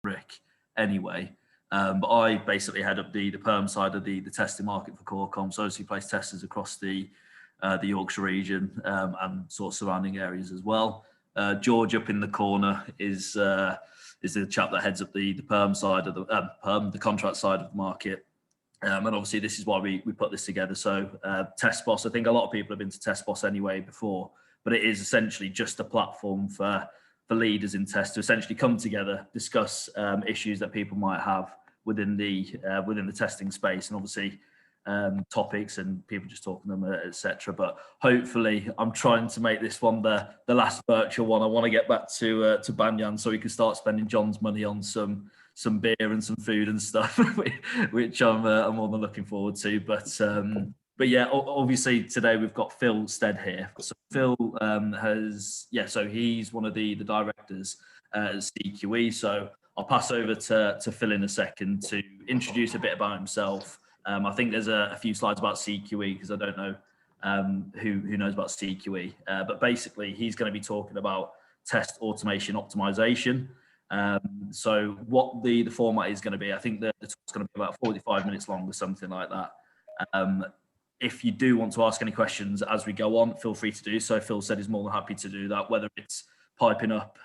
Rick anyway. But I basically head up the perm side of the testing market for Corecom. So obviously place testers across the Yorkshire region and sort of surrounding areas as well. George up in the corner is the chap that heads up the perm side of the contract side of the market. And obviously this is why we put this together. So TestBoss, I think a lot of people have been to TestBoss anyway before, but it is essentially just a platform for leaders in test to essentially come together, discuss issues that people might have within the testing space, and obviously topics and people just talking them, etc. But hopefully, I'm trying to make this one the last virtual one. I want to get back to Banyan so we can start spending John's money on some beer and some food and stuff, which I'm more than looking forward to. But yeah, obviously today we've got Phil Stead here. So Phil so he's one of the directors at CQE. So I'll pass over to Phil in a second to introduce a bit about himself. I think there's a few slides about CQE because I don't know who knows about CQE. But basically, he's going to be talking about test automation optimization. So what the format is going to be, I think the talk's going to be about 45 minutes long or something like that. If you do want to ask any questions as we go on, feel free to do so. Phil said he's more than happy to do that, whether it's piping up,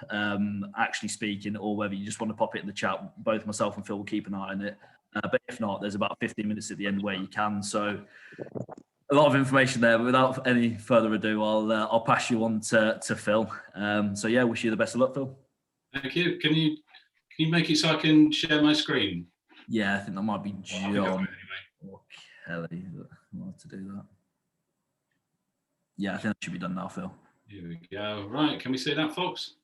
actually speaking, or whether you just want to pop it in the chat. Both myself and Phil will keep an eye on it. But if not, there's about 15 minutes at the end where you can. So a lot of information there, but without any further ado, I'll pass you on to Phil. So yeah, wish you the best of luck, Phil. Thank you. Can you make it so I can share my screen? Yeah, I think that might be John or Kelly that want to do that. Yeah, I think that should be done now, Phil. Here we go. Right, can we see that, folks?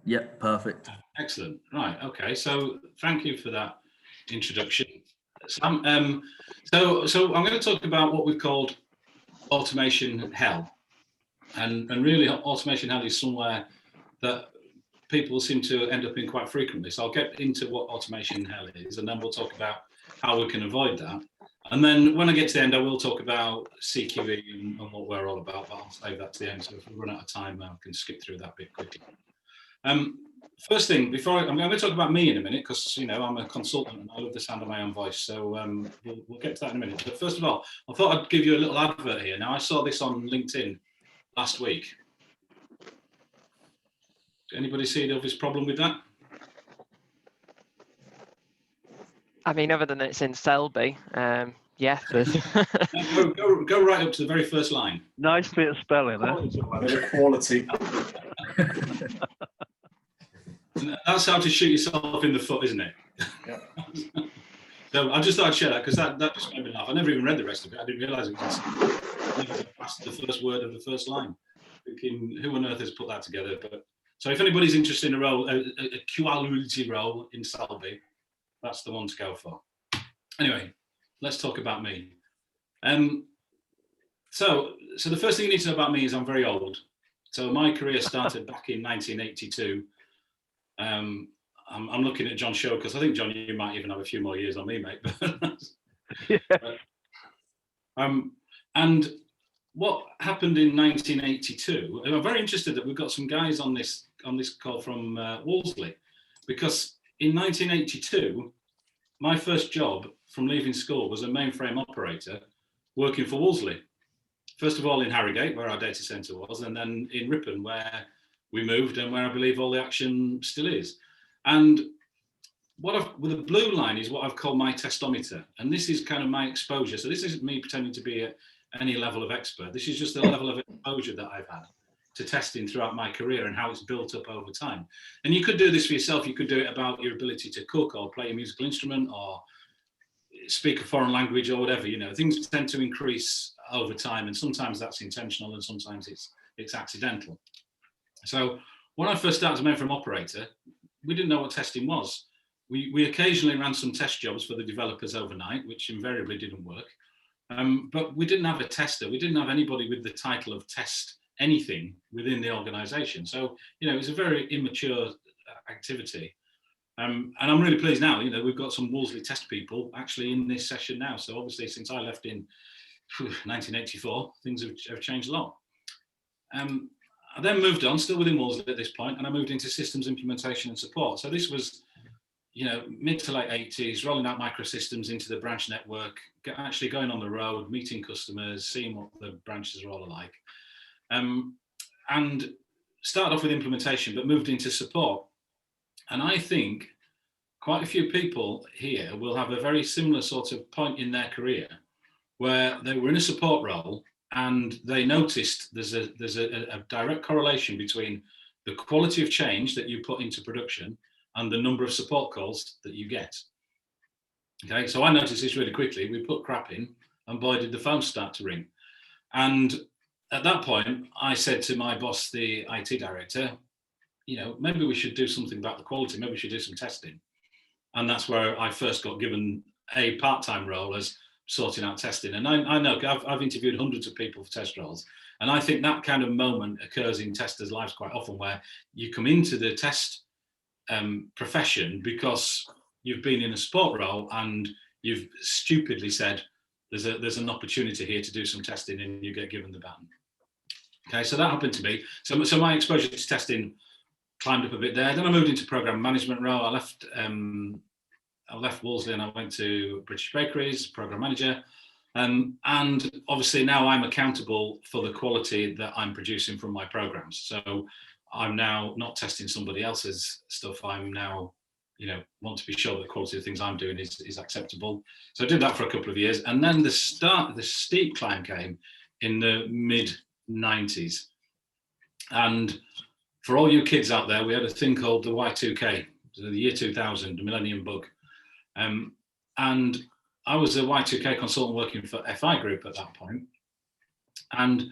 Yep, perfect. Excellent. Right, okay. So thank you for that introduction, Sam. So I'm going to talk about what we've called automation hell, and really automation hell is somewhere that people seem to end up in quite frequently. So I'll get into what automation hell is, and then we'll talk about how we can avoid that. And then when I get to the end, I will talk about CQE and what we're all about, but I'll save that to the end. So if we run out of time, I can skip through that bit quickly. First thing, I'm going to talk about me in a minute, because I'm a consultant and I love the sound of my own voice. So we'll get to that in a minute. But first of all, I thought I'd give you a little advert here. Now, I saw this on LinkedIn last week. Anybody see the obvious problem with that? I mean, other than it's in Selby, yeah. Go right up to the very first line. Nice bit of spelling, there. Quality. That's how to shoot yourself in the foot, isn't it? Yeah. So I just thought I'd share that, because that just made me laugh. I never even read the rest of it. I didn't realise it was past the first word of the first line. Thinking, who on earth has put that together? But so if anybody's interested in a role, a quality role in Selby, that's the one to go for. Anyway, let's talk about me. So the first thing you need to know about me is I'm very old. So my career started back in 1982. I'm looking at John Show, because I think, John, you might even have a few more years on me, mate. And what happened in 1982, and I'm very interested that we've got some guys on this call from Wolseley, because in 1982, my first job from leaving school was a mainframe operator working for Wolseley. First of all in Harrogate, where our data centre was, and then in Ripon, where we moved and where I believe all the action still is. And with the blue line is what I've called my testometer. And this is kind of my exposure. So this isn't me pretending to be at any level of expert. This is just the level of exposure that I've had to testing throughout my career and how it's built up over time. And you could do this for yourself. You could do it about your ability to cook or play a musical instrument or speak a foreign language or whatever. Things tend to increase over time, and sometimes that's intentional and sometimes it's accidental. So when I first started as a mainframe operator, we didn't know what testing was. We occasionally ran some test jobs for the developers overnight, which invariably didn't work. But we didn't have a tester. We didn't have anybody with the title of test anything within the organization. So, it was a very immature activity. And I'm really pleased now, we've got some Wolseley test people actually in this session now. So obviously since I left in 1984, things have changed a lot. I then moved on, still within Wolseley at this point, and I moved into systems implementation and support. So this was, mid to late 80s, rolling out microsystems into the branch network, actually going on the road, meeting customers, seeing what the branches are all alike. And started off with implementation, but moved into support. And I think quite a few people here will have a very similar sort of point in their career where they were in a support role and they noticed there's a direct correlation between the quality of change that you put into production and the number of support calls that you get. Okay, so I noticed this really quickly. We put crap in and boy, did the phone start to ring. And at that point, I said to my boss, the IT director, maybe we should do something about the quality. Maybe we should do some testing. And that's where I first got given a part-time role as sorting out testing. And I know I've interviewed hundreds of people for test roles. And I think that kind of moment occurs in testers' lives quite often, where you come into the test profession because you've been in a support role and you've stupidly said, there's an opportunity here to do some testing, and you get given the baton. Okay, so that happened to me. So my exposure to testing climbed up a bit there. Then I moved into program management role. I left Wolseley and I went to British Bakeries, program manager. And obviously now I'm accountable for the quality that I'm producing from my programs. So I'm now not testing somebody else's stuff. I'm now, want to be sure that the quality of things I'm doing is acceptable. So I did that for a couple of years. And then the steep climb came in the mid 90s. And for all you kids out there, we had a thing called the Y2K, so the year 2000, the Millennium Bug. And I was a Y2K consultant working for FI Group at that point. And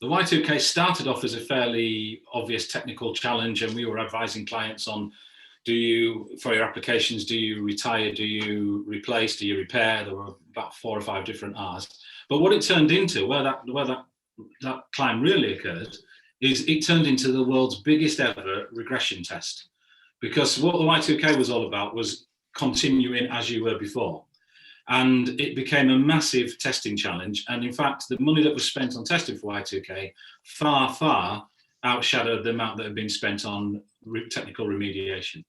the Y2K started off as a fairly obvious technical challenge, and we were advising clients on, for your applications, do you retire, do you replace, do you repair? There were about 4 or 5 different R's. But what it turned into, where that climb really occurred, is it turned into the world's biggest ever regression test. Because what the Y2K was all about was continuing as you were before. And it became a massive testing challenge. And in fact, the money that was spent on testing for Y2K far, far outshadowed the amount that had been spent on technical remediation.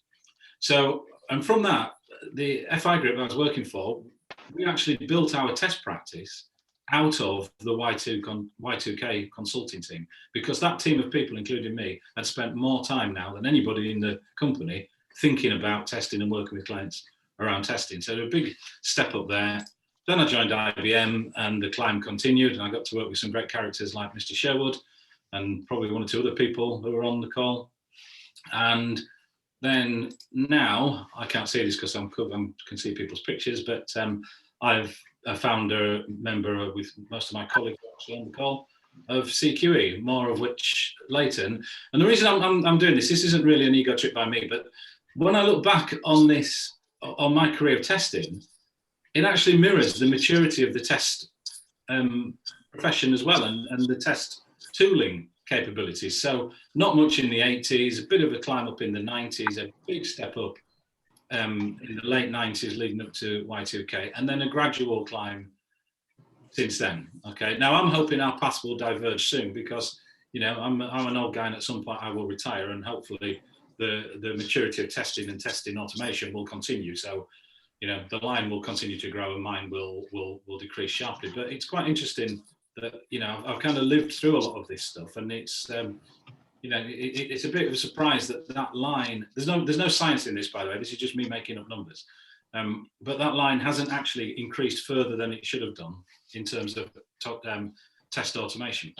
So, and from that, the FI group I was working for, we actually built our test practice out of the Y2K consulting team, because that team of people, including me, had spent more time now than anybody in the company thinking about testing and working with clients around testing. So a big step up there. Then I joined IBM and the climb continued, and I got to work with some great characters like Mr. Sherwood and probably 1 or 2 other people who were on the call. And then now, I can't see this because I can see people's pictures, but I've a founder, member with most of my colleagues actually on the call, of CQE, more of which later. And the reason I'm doing this isn't really an ego trip by me, but when I look back on this, on my career of testing, it actually mirrors the maturity of the test profession as well, and the test tooling capabilities. So not much in the 80s, a bit of a climb up in the 90s, a big step up in the late 90s leading up to Y2K, and then a gradual climb since then. Okay, now I'm hoping our paths will diverge soon, because I'm an old guy and at some point I will retire, and hopefully the maturity of testing and testing automation will continue. So the line will continue to grow and mine will decrease sharply. But it's quite interesting that I've kind of lived through a lot of this stuff, and it's it's a bit of a surprise that line, there's no science in this, by the way, this is just me making up numbers, but that line hasn't actually increased further than it should have done in terms of test automation.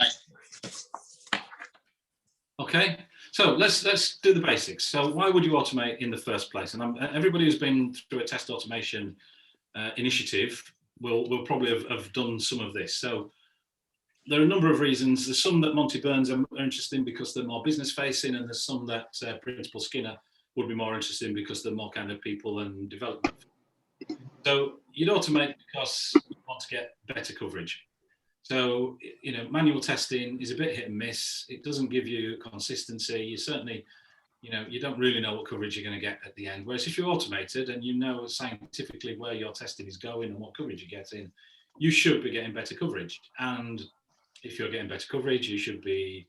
Okay, so let's do the basics. So why would you automate in the first place? And everybody who's been through a test automation initiative will probably have done some of this. So there are a number of reasons. There's some that Monty Burns are interested in because they're more business facing, and there's some that Principal Skinner would be more interested in because they're more kind of people and development. So you'd automate because you want to get better coverage. So, manual testing is a bit hit and miss. It doesn't give you consistency. You certainly, you don't really know what coverage you're going to get at the end. Whereas if you're automated and you know scientifically where your testing is going and what coverage you're getting, you should be getting better coverage. And if you're getting better coverage, you should be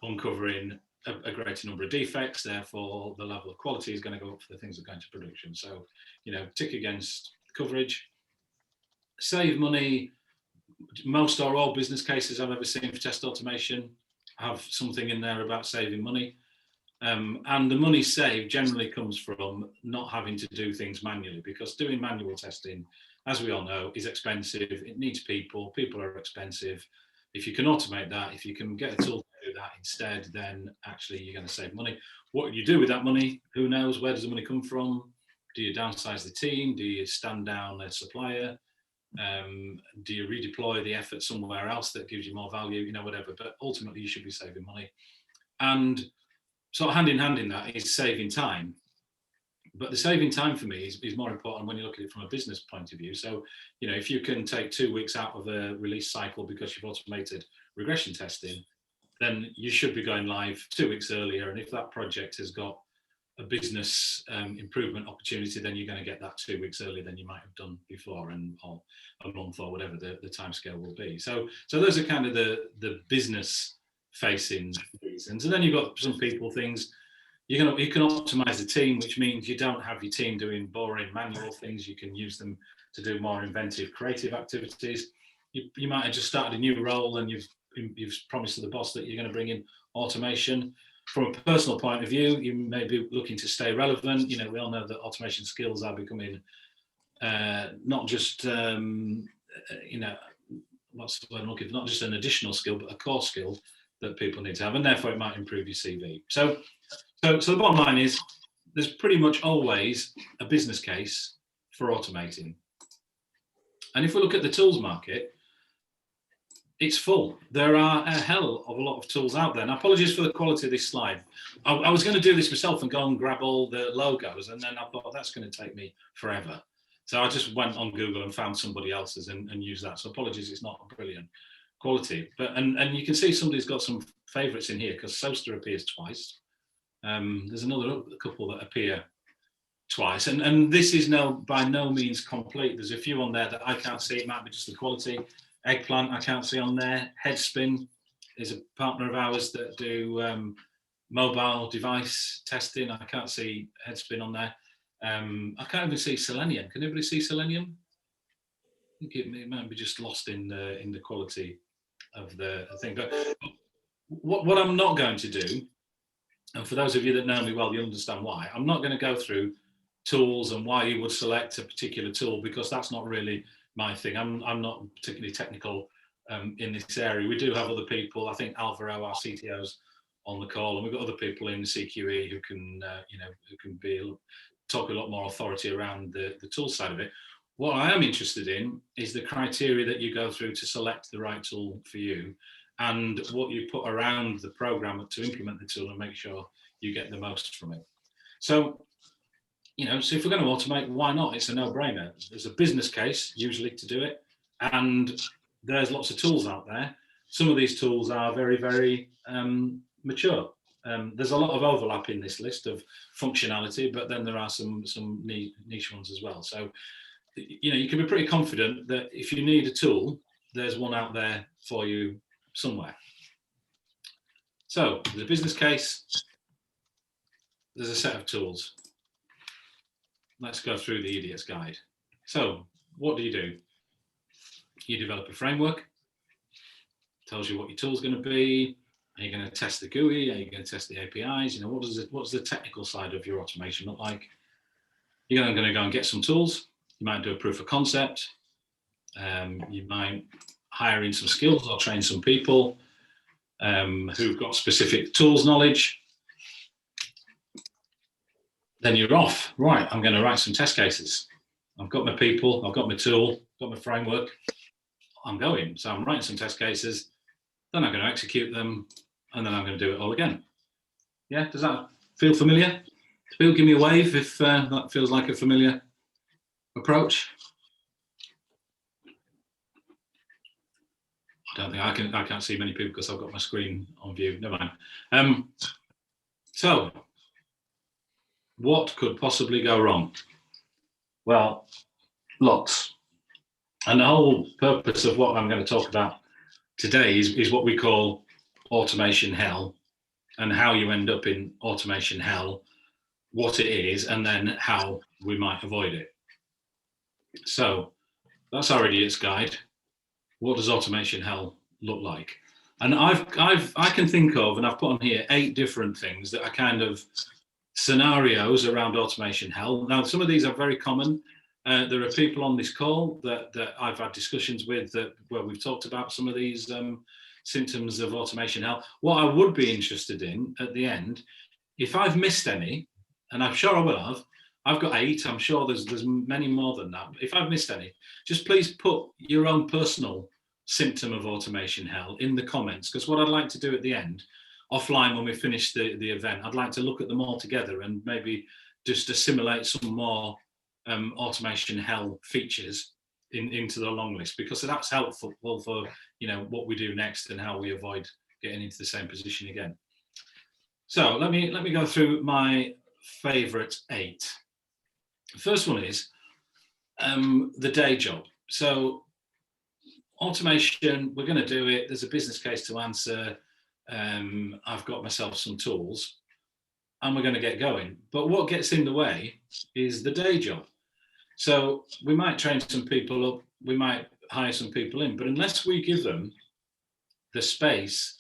uncovering a greater number of defects, therefore the level of quality is going to go up for the things that go into production. So, tick against coverage, save money. Most or all business cases I've ever seen for test automation have something in there about saving money. And the money saved generally comes from not having to do things manually, because doing manual testing, as we all know, is expensive. It needs people. People are expensive. If you can automate that, if you can get a tool to do that instead, then actually you're going to save money. What you do with that money, who knows? Where does the money come from? Do you downsize the team? Do you stand down a supplier? Do you redeploy the effort somewhere else that gives you more value? Whatever. But ultimately, you should be saving money. And sort of hand in hand in that is saving time. But the saving time for me is more important when you look at it from a business point of view. So, if you can take 2 weeks out of a release cycle because you've automated regression testing, then you should be going live 2 weeks earlier. And if that project has got a business improvement opportunity, then you're going to get that 2 weeks earlier than you might have done before, or a month, or whatever the timescale will be. So those are kind of the business facing reasons. And then you've got some people things. You can optimize the team, which means you don't have your team doing boring manual things. You can use them to do more inventive, creative activities. You might have just started a new role and you've promised to the boss that you're going to bring in automation. From a personal point of view, you may be looking to stay relevant. We all know that automation skills are becoming not just what's the word I'm looking for? Not just an additional skill, but a core skill that people need to have, and therefore it might improve your CV. So the bottom line is there's pretty much always a business case for automating. And if we look at the tools market, it's full. There are a hell of a lot of tools out there. Now, apologies for the quality of this slide. I was going to do this myself and go and grab all the logos, and then I thought that's going to take me forever. So I just went on Google and found somebody else's and used that. So apologies, it's not brilliant quality. But and you can see somebody's got some favourites in here, because Soaster appears twice. There's another couple that appear twice, and this is by no means complete. There's a few on there that I can't see. It might be just the quality. Eggplant I can't see on there. Headspin is a partner of ours that do mobile device testing. I can't see Headspin on there. I can't even see Selenium. Can anybody see Selenium? I think it might be just lost in the quality of the thing. But what I'm not going to do, and for those of you that know me well, you understand why, I'm not going to go through tools and why you would select a particular tool, because that's not really my thing. I'm not particularly technical in this area. We do have other people. I think Alvaro, our CTO's on the call, and we've got other people in the CQE who can, talk a lot more authority around the tool side of it. What I am interested in is the criteria that you go through to select the right tool for you, and what you put around the program to implement the tool and make sure you get the most from it. So, so if we're going to automate, why not? It's a no-brainer. There's a business case usually to do it, and there's lots of tools out there. Some of these tools are very, very mature. There's a lot of overlap in this list of functionality, but then there are some niche ones as well. So, you can be pretty confident that if you need a tool, there's one out there for you somewhere. So there's a business case, there's a set of tools. Let's go through the idiot's guide. So what do? You develop a framework, tells you what your tool's going to be. Are you going to test the GUI? Are you going to test the APIs? What's the technical side of your automation look like? You're going to go and get some tools. You might do a proof of concept. You might hire in some skills or train some people who've got specific tools knowledge. Then you're off. Right, I'm going to write some test cases. I've got my people, I've got my tool, got my framework. I'm going. So I'm writing some test cases. Then I'm going to execute them, and then I'm going to do it all again. Yeah, does that feel familiar? Bill, give me a wave if that feels like a familiar approach. I don't think I can't see many people because I've got my screen on view. Never mind. So, what could possibly go wrong? Well, lots. And the whole purpose of what I'm going to talk about today is what we call automation hell, and how you end up in automation hell, what it is, and then how we might avoid it. So that's our idiot's guide. What does automation hell look like? And I can think of, and I've put on here 8 different things that are kind of scenarios around automation hell. Now, some of these are very common. There are people on this call that I've had discussions with where we've talked about some of these symptoms of automation hell. What I would be interested in at the end, if I've missed any, and I'm sure I will have, I've got 8, I'm sure there's many more than that. If I've missed any, just please put your own personal symptom of automation hell in the comments, because what I'd like to do at the end, offline when we finish the event, I'd like to look at them all together and maybe just assimilate some more automation hell features into the long list, because that's helpful for what we do next and how we avoid getting into the same position again. So let me go through my favorite 8. The first one is the day job. So automation, we're going to do it. There's a business case to answer. I've got myself some tools and we're going to get going. But what gets in the way is the day job. So we might train some people up, we might hire some people in, but unless we give them the space,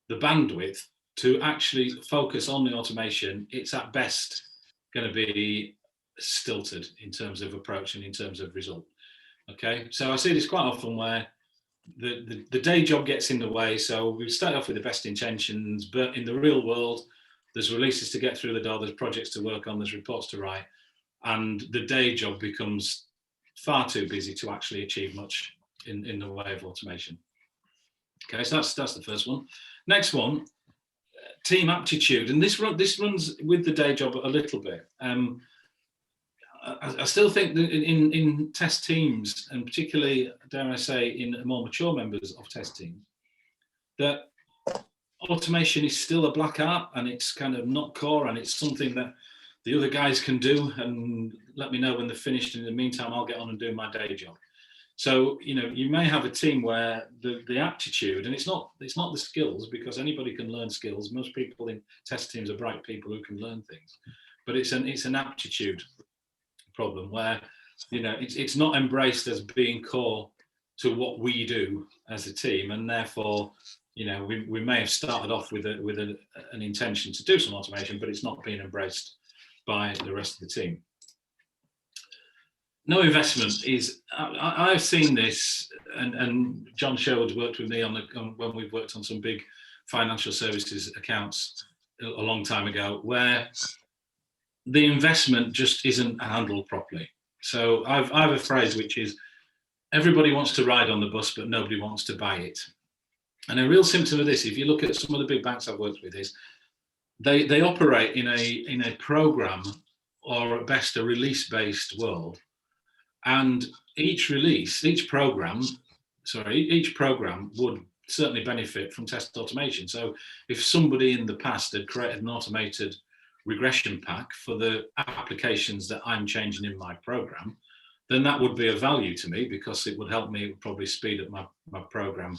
the bandwidth to actually focus on the automation, it's at best going to be stilted in terms of approach and in terms of result. Okay, so I see this quite often where the day job gets in the way. So we start off with the best intentions, but in the real world, there's releases to get through the door, there's projects to work on, there's reports to write, and the day job becomes far too busy to actually achieve much in the way of automation. Okay, so that's the first one. Next one, team aptitude, and this runs with the day job a little bit. I still think that in test teams, and particularly, dare I say, in more mature members of test teams, that automation is still a black art and it's kind of not core, and it's something that the other guys can do and let me know when they're finished. In the meantime, I'll get on and do my day job. So, you may have a team where the aptitude, and it's not the skills, because anybody can learn skills. Most people in test teams are bright people who can learn things, but it's an aptitude problem where it's not embraced as being core to what we do as a team, and therefore we may have started off with an intention to do some automation, but it's not being embraced by the rest of the team. No investment is, I've seen this, and John Sherwood's worked with me when we've worked on some big financial services accounts a long time ago, where the investment just isn't handled properly. So I have a phrase which is, everybody wants to ride on the bus, but nobody wants to buy it. And a real symptom of this, if you look at some of the big banks I've worked with, is they operate in a program, or at best a release-based world. And each program would certainly benefit from test automation. So if somebody in the past had created an automated regression pack for the applications that I'm changing in my program, then that would be of value to me, because it would help me probably speed up my program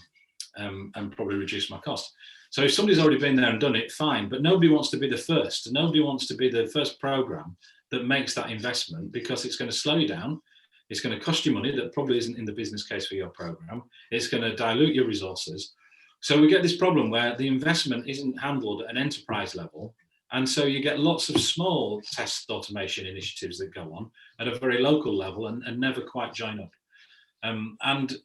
and probably reduce my cost. So if somebody's already been there and done it, fine, but nobody wants to be the first. Nobody wants to be the first program that makes that investment, because it's going to slow you down. It's going to cost you money that probably isn't in the business case for your program. It's going to dilute your resources. So we get this problem where the investment isn't handled at an enterprise level. And so you get lots of small test automation initiatives that go on at a very local level and never quite join up. And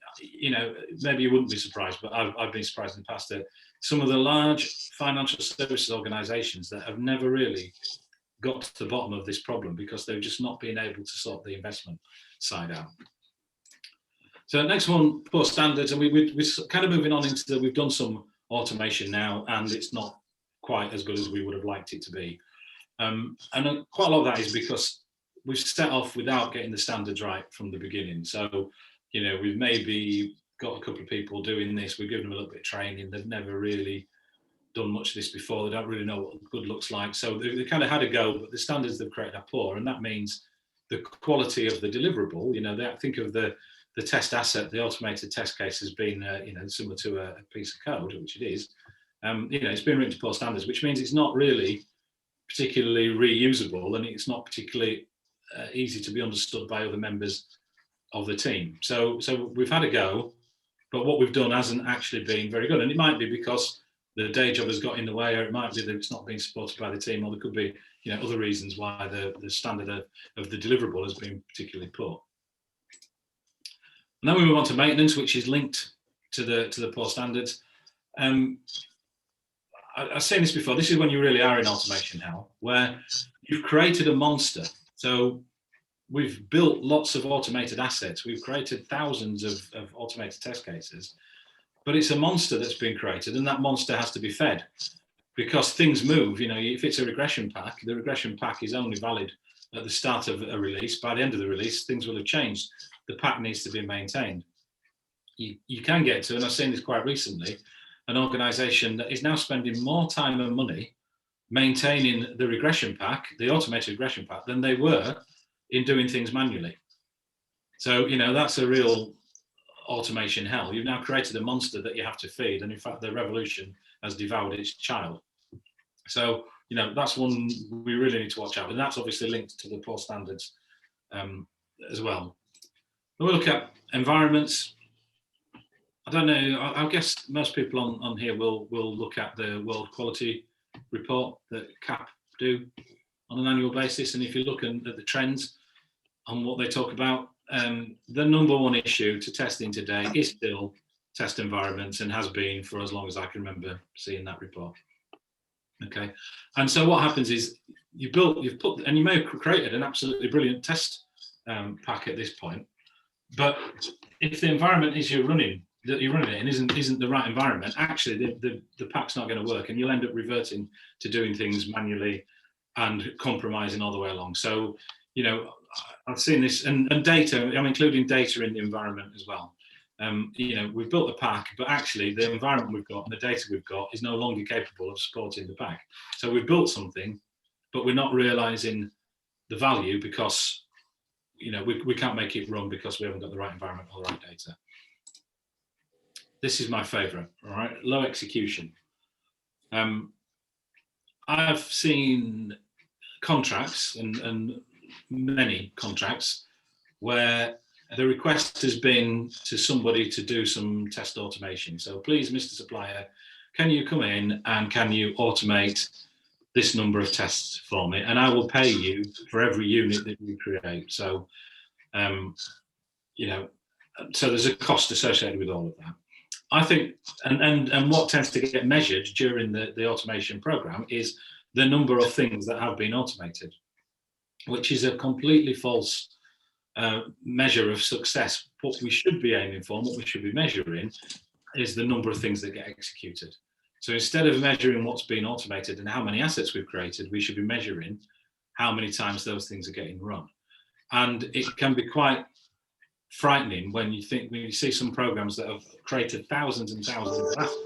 maybe you wouldn't be surprised, but I've been surprised in the past that some of the large financial services organizations that have never really got to the bottom of this problem, because they've just not been able to sort the investment side out. So next one, poor standards, and we're kind of moving on into we've done some automation now, and it's not quite as good as we would have liked it to be. And quite a lot of that is because we've set off without getting the standards right from the beginning. So, we've maybe got a couple of people doing this, we've given them a little bit of training, they've never really done much of this before, they don't really know what good looks like. So they kind of had a go, but the standards they've created are poor, and that means the quality of the deliverable, they think of the test asset, the automated test case, as being, similar to a piece of code, which it is, It's been written to poor standards, which means it's not really particularly reusable, and it's not particularly easy to be understood by other members of the team. So we've had a go, but what we've done hasn't actually been very good. And it might be because the day job has got in the way, or it might be that it's not being supported by the team, or there could be other reasons why the standard of the deliverable has been particularly poor. And then we move on to maintenance, which is linked to the poor standards. I've seen this before. This is when you really are in automation hell, where you've created a monster. So we've built lots of automated assets. We've created thousands of automated test cases, but it's a monster that's been created, and that monster has to be fed because things move. If it's a regression pack, the regression pack is only valid at the start of a release. By the end of the release, things will have changed. The pack needs to be maintained. You can get to, and I've seen this quite recently, an organization that is now spending more time and money maintaining the regression pack, the automated regression pack, than they were in doing things manually. So, that's a real automation hell. You've now created a monster that you have to feed, and in fact, the revolution has devoured its child. So, that's one we really need to watch out, and that's obviously linked to the poor standards as well. We'll look at environments. I don't know, I guess most people on here will look at the World Quality Report that CAP do on an annual basis. And if you look at the trends on what they talk about, the number one issue to testing today is still test environments, and has been for as long as I can remember seeing that report. Okay, and so what happens is you've put, and you may have created an absolutely brilliant test pack at this point, but if the environment you're running it in isn't the right environment, actually the pack's not going to work, and you'll end up reverting to doing things manually and compromising all the way along. So, I've seen this, and data, I'm including data in the environment as well. We've built the pack, but actually the environment we've got and the data we've got is no longer capable of supporting the pack. So we've built something, but we're not realizing the value because, we can't make it run because we haven't got the right environment or the right data. This is my favorite, all right? Low execution. I've seen contracts and many contracts where the request has been to somebody to do some test automation. So please, Mr. Supplier, can you come in and can you automate this number of tests for me? And I will pay you for every unit that you create. So, so there's a cost associated with all of that. I think, and what tends to get measured during the automation program is the number of things that have been automated, which is a completely false measure of success. What we should be aiming for, and what we should be measuring, is the number of things that get executed. So instead of measuring what's been automated and how many assets we've created, we should be measuring how many times those things are getting run. And it can be quite frightening when you see some programs that have created thousands and thousands of assets,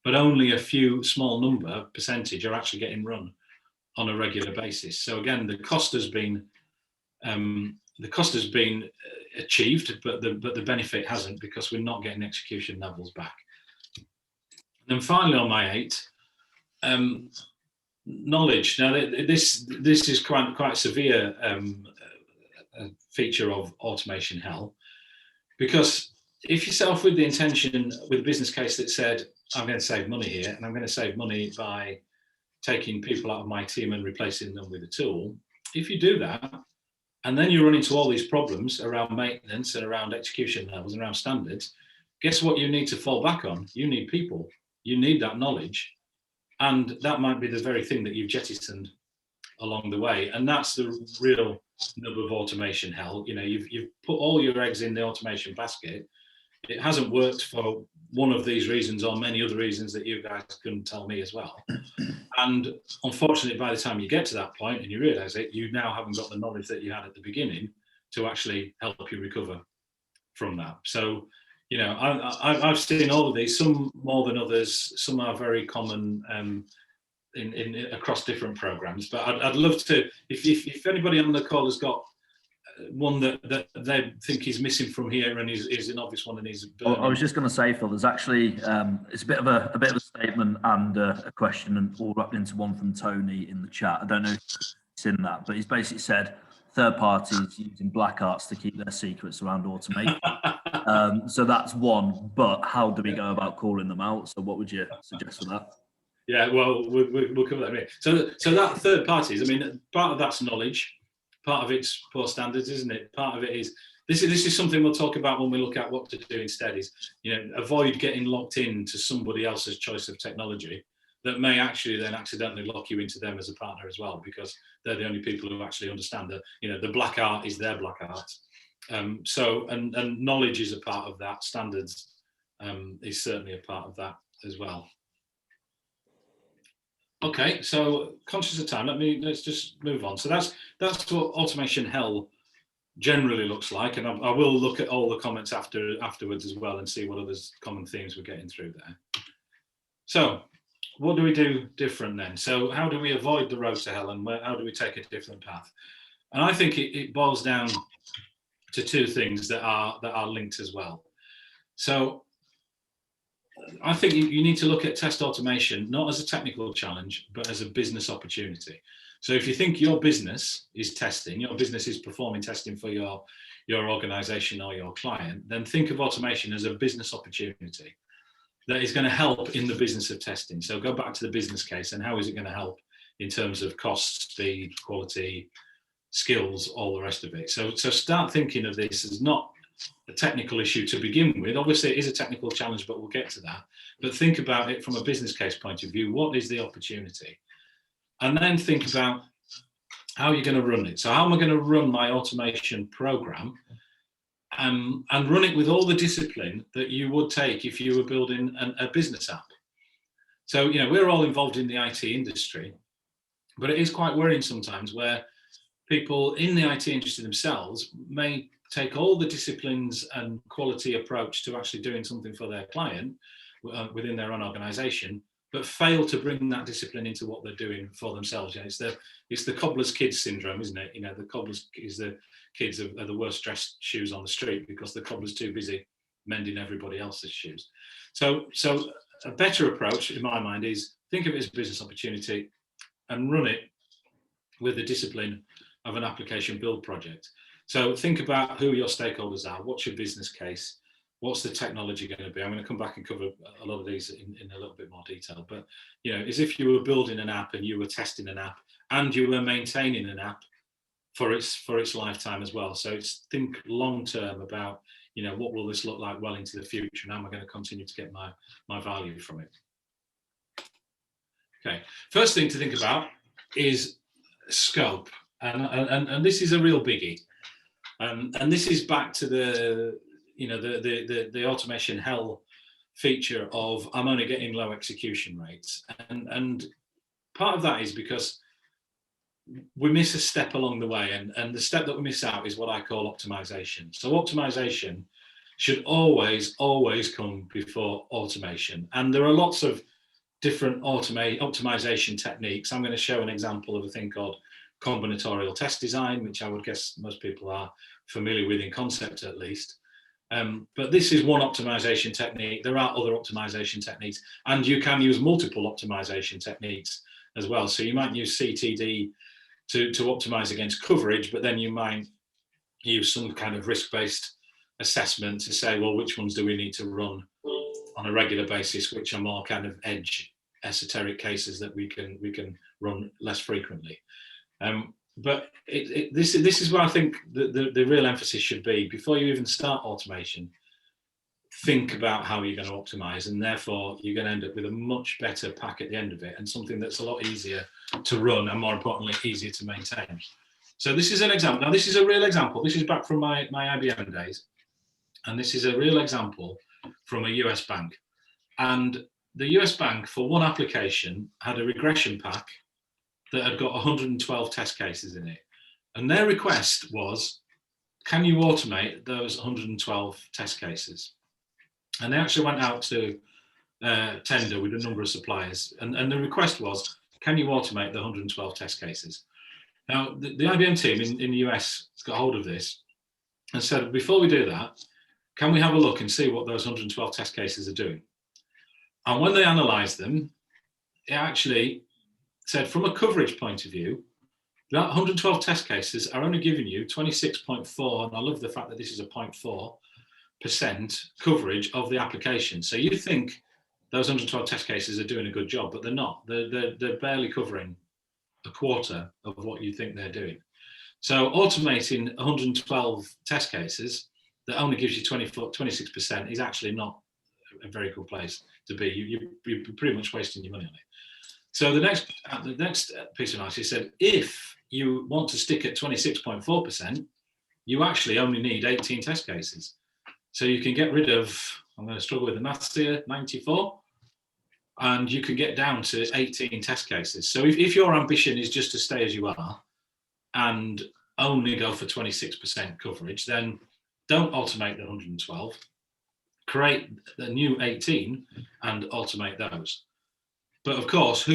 but only a few small percentage are actually getting run on a regular basis. So again, the cost has been achieved, but the benefit hasn't, because we're not getting execution levels back. And then finally, on my 8, knowledge. Now this is quite severe feature of automation hell, because if you set off with the intention, with a business case that said, I'm going to save money here, and I'm going to save money by taking people out of my team and replacing them with a tool, if you do that, and then you run into all these problems around maintenance and around execution levels and around standards, guess what you need to fall back on? You need people. You need that knowledge, and that might be the very thing that you've jettisoned along the way. And that's the real nub of automation hell. You've put all your eggs in the automation basket. It hasn't worked for one of these reasons, or many other reasons that you guys can tell me as well. And unfortunately, by the time you get to that point and you realize it, you now haven't got the knowledge that you had at the beginning to actually help you recover from that. So, I've seen all of these, some more than others. Some are very common in across different programs. But I'd love to, if anybody on the call has got one that they think is missing from here and is an obvious one and is burning? I was just going to say, Phil, there's actually it's a bit of a statement and a question, and all wrapped into one from Tony in the chat. I don't know if you've seen that, but he's basically said third parties using black arts to keep their secrets around automation. So that's one, but how do we go about calling them out? So what would you suggest for that? Yeah, well, we'll cover that in a minute. So that third parties, I mean, part of that's knowledge, part of it's poor standards, isn't it? Part of it is this is something we'll talk about when we look at what to do instead. Is, you know, avoid getting locked into somebody else's choice of technology that may actually then accidentally lock you into them as a partner as well, because they're the only people who actually understand that, you know, the black art is their black art. So knowledge is a part of that. Standards is certainly a part of that as well. Okay, so conscious of time, let's just move on. So that's what automation hell generally looks like, and I will look at all the comments afterwards as well and see what other common themes we're getting through there. So what do we do different then? So how do we avoid the road to hell, and how do we take a different path? And I think it boils down to two things that are linked as well. So I think you need to look at test automation not as a technical challenge, but as a business opportunity. So if you think your business is testing, your business is performing testing for your organization or your client, then think of automation as a business opportunity that is going to help in the business of testing. So go back to the business case, and how is it going to help in terms of cost, speed, quality, skills, all the rest of it. So start thinking of this as not a technical issue to begin with. Obviously it is a technical challenge, but we'll get to that. But think about it from a business case point of view. What is the opportunity? And then think about how you're going to run it. So how am I going to run my automation program, and run it with all the discipline that you would take if you were building a business app. So, you know, we're all involved in the IT industry, but it is quite worrying sometimes where people in the IT industry themselves may take all the disciplines and quality approach to actually doing something for their client within their own organization, but fail to bring that discipline into what they're doing for themselves. You know, it's the cobbler's kids syndrome, isn't it? You know, the cobbler's is the kids are the worst dressed shoes on the street because the cobbler's too busy mending everybody else's shoes. So a better approach in my mind is think of it as a business opportunity and run it with the discipline of an application build project. So think about who your stakeholders are. What's your business case? What's the technology going to be? I'm going to come back and cover a lot of these in a little bit more detail. But, you know, as if you were building an app and you were testing an app and you were maintaining an app for its lifetime as well. So it's think long term about, you know, what will this look like well into the future, and how am I going to continue to get my value from it? Okay, first thing to think about is scope, and this is a real biggie. And this is back to the, you know, the automation hell feature of I'm only getting low execution rates, and part of that is because we miss a step along the way, and the step that we miss out is what I call optimization. So optimization should always come before automation, and there are lots of different optimization techniques. I'm going to show an example of a thing called combinatorial test design, which I would guess most people are familiar with in concept at least. But this is one optimization technique. There are other optimization techniques, and you can use multiple optimization techniques as well. So you might use CTD to optimize against coverage, but then you might use some kind of risk-based assessment to say, well, which ones do we need to run on a regular basis, which are more kind of edge esoteric cases that we can run less frequently. But this is where I think the real emphasis should be. Before you even start automation, think about how you're going to optimize, and therefore you're going to end up with a much better pack at the end of it, and something that's a lot easier to run and, more importantly, easier to maintain. So this is an example. Now this is a real example. This is back from my IBM days, and this is a real example from a US bank. And the US bank, for one application, had a regression pack that had got 112 test cases in it. And their request was, can you automate those 112 test cases? And they actually went out to tender with a number of suppliers. And the request was, can you automate the 112 test cases? Now, the IBM team in the US has got hold of this and said, before we do that, can we have a look and see what those 112 test cases are doing? And when they analysed them, it actually said, from a coverage point of view, that 112 test cases are only giving you 26.4, and I love the fact that this is a 0.4% coverage of the application. So you think those 112 test cases are doing a good job, but they're not. They're barely covering a quarter of what you think they're doing. So automating 112 test cases that only gives you 26% is actually not a very good place to be. You're pretty much wasting your money on it. So the next piece of analysis said, if you want to stick at 26.4%, you actually only need 18 test cases. So you can get rid of, I'm going to struggle with the maths here, 94, and you can get down to 18 test cases. So if your ambition is just to stay as you are and only go for 26% coverage, then don't automate the 112, create the new 18 and automate those. But of course,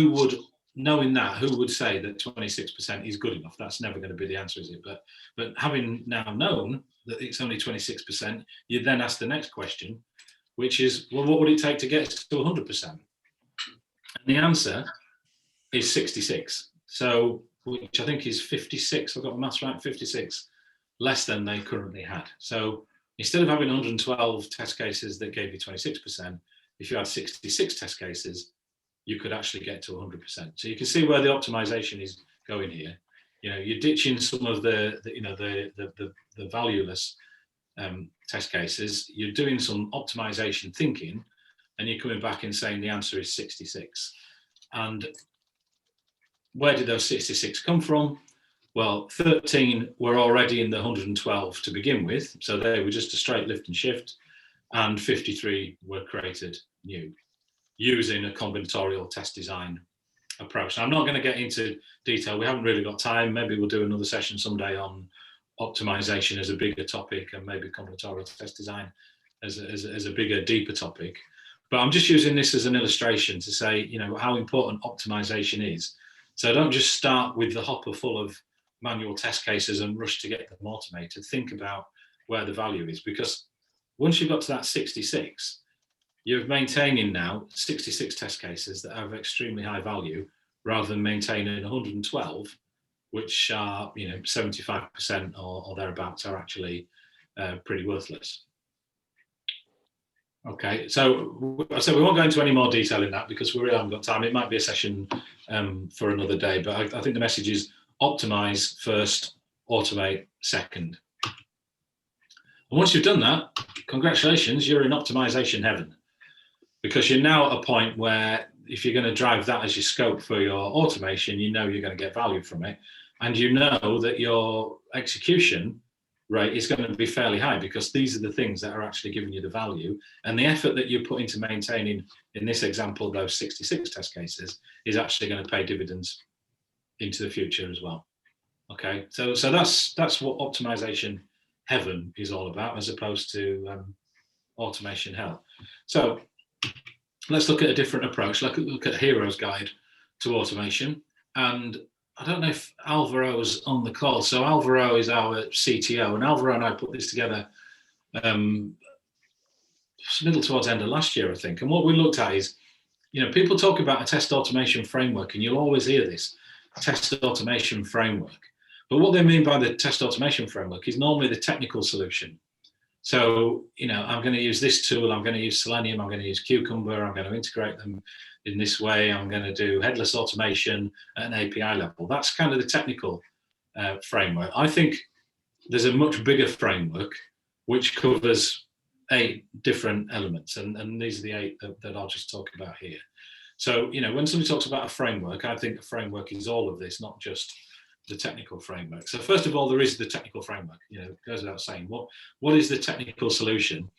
knowing that, who would say that 26% is good enough? That's never going to be the answer, is it? But having now known that it's only 26%, you then ask the next question, which is, well, what would it take to get to 100%? And the answer is 66. So, which I think is 56, I've got my maths right, 56 less than they currently had. So instead of having 112 test cases that gave you 26%, if you had 66 test cases, you could actually get to 100%. So you can see where the optimization is going here. You know, you're ditching some of the valueless test cases. You're doing some optimization thinking, and you're coming back and saying the answer is 66. And where did those 66 come from? Well, 13 were already in the 112 to begin with, so they were just a straight lift and shift, and 53 were created new, using a combinatorial test design approach. Now, I'm not going to get into detail. We haven't really got time. Maybe we'll do another session someday on optimization as a bigger topic, and maybe combinatorial test design as a bigger, deeper topic. But I'm just using this as an illustration to say, you know, how important optimization is. So don't just start with the hopper full of manual test cases and rush to get them automated. Think about where the value is, because once you've got to that 66, you're maintaining now 66 test cases that have extremely high value, rather than maintaining 112, which are, you know, 75% or thereabouts are actually pretty worthless. Okay, so we won't go into any more detail in that because we really haven't got time. It might be a session for another day, but I think the message is optimize first, automate second. And once you've done that, congratulations, you're in optimization heaven, because you're now at a point where if you're going to drive that as your scope for your automation, you know you're going to get value from it, and you know that your execution rate is going to be fairly high, because these are the things that are actually giving you the value, and the effort that you put into maintaining, in this example, those 66 test cases is actually going to pay dividends into the future as well. Okay, so that's what optimization heaven is all about, as opposed to automation hell. So let's look at a different approach. Look at Hero's Guide to Automation. And I don't know if Alvaro's on the call. So Alvaro is our CTO, and Alvaro and I put this together middle towards end of last year, I think. And what we looked at is, you know, people talk about a test automation framework, and you'll always hear this, test automation framework. But what they mean by the test automation framework is normally the technical solution. So, you know, I'm going to use this tool, I'm going to use Selenium, I'm going to use Cucumber, I'm going to integrate them in this way, I'm going to do headless automation at an API level. That's kind of the technical framework. I think there's a much bigger framework which covers 8 different elements, and these are the 8 that I'll just talk about here. So, you know, when somebody talks about a framework, I think a framework is all of this, not just the technical framework. So first of all, there is the technical framework. You know, it goes without saying, what is the technical solution?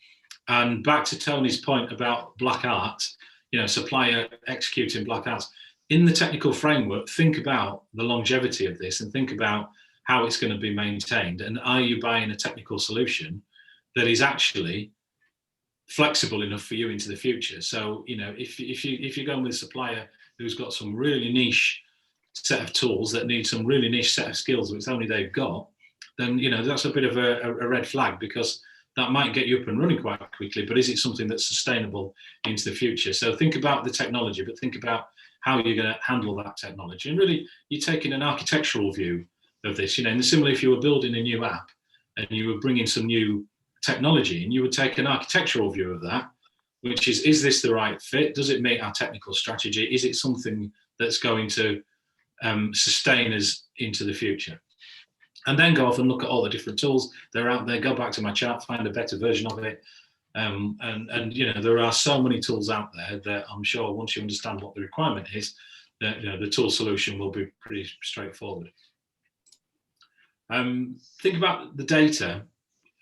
And back to Tony's point about black art, you know, supplier executing black art. In the technical framework, think about the longevity of this and think about how it's going to be maintained. And are you buying a technical solution that is actually flexible enough for you into the future? So, you know, if you're going with a supplier who's got some really niche set of tools that need some really niche set of skills which only they've got, then that's a bit of a red flag, because that might get you up and running quite quickly, but is it something that's sustainable into the future? So think about the technology, but think about how you're going to handle that technology. And really, you're taking an architectural view of this. And similarly, if you were building a new app and you were bringing some new technology, and you would take an architectural view of that, which is this the right fit? Does it meet our technical strategy? Is it something that's going to sustain us into the future? And then go off and look at all the different tools that are out there. Go back to my chart, find a better version of it. And there are so many tools out there that I'm sure once you understand what the requirement is, that the tool solution will be pretty straightforward. Think about the data.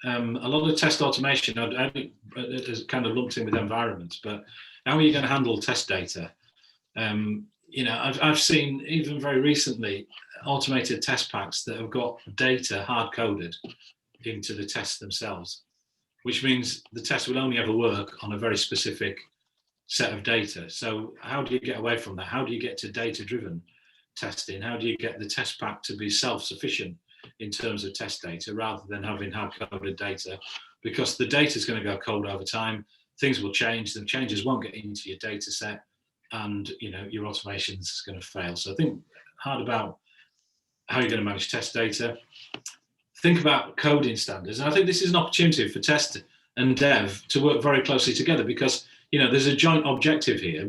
A lot of test automation is kind of lumped in with environments, but how are you going to handle test data? I've seen even very recently automated test packs that have got data hard coded into the tests themselves, which means the test will only ever work on a very specific set of data. So how do you get away from that? How do you get to data-driven testing? How do you get the test pack to be self-sufficient in terms of test data rather than having hard-coded data? Because the data is going to go cold over time. Things will change. The changes won't get into your data set, and your automation is going to fail. So think hard about how you're going to manage test data. Think about coding standards, and I think this is an opportunity for test and dev to work very closely together, because there's a joint objective here.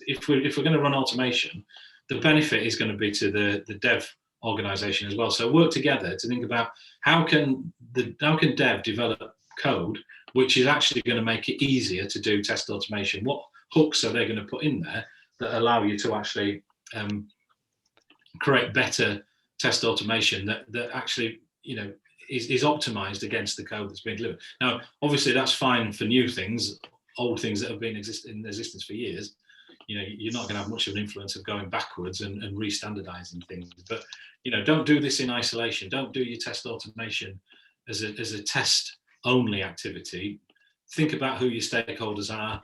If we're going to run automation, the benefit is going to be to the dev organization as well. So work together to think about how can dev develop code which is actually going to make it easier to do test automation. What hooks are they going to put in there that allow you to actually create better test automation that actually is optimized against the code that's being delivered? Now, obviously, that's fine for new things. Old things that have been in existence for years, you're not going to have much of an influence of going backwards and re-standardizing things. But don't do this in isolation. Don't do your test automation as a test-only activity. Think about who your stakeholders are.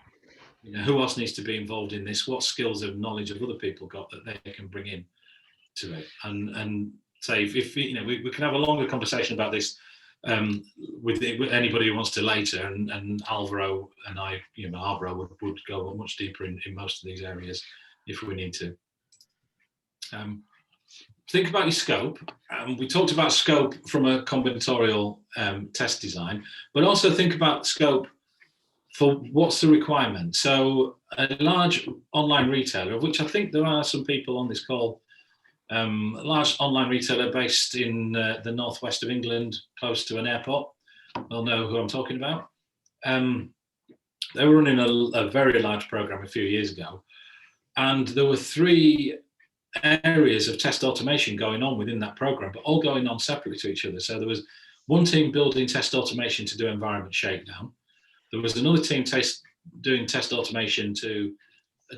Who else needs to be involved in this? What skills and knowledge have other people got that they can bring in to it? And say if we can have a longer conversation about this with anybody who wants to later, and Alvaro and I, Alvaro would go much deeper in most of these areas if we need to. Think about your scope. We talked about scope from a combinatorial test design, but also think about scope for what's the requirement. So a large online retailer, of which I think there are some people on this call, a large online retailer based in the northwest of England, close to an airport, will know who I'm talking about. They were running a very large program a few years ago, and there were 3 areas of test automation going on within that program, but all going on separately to each other. So there was one team building test automation to do environment shakedown. There was another team doing test automation to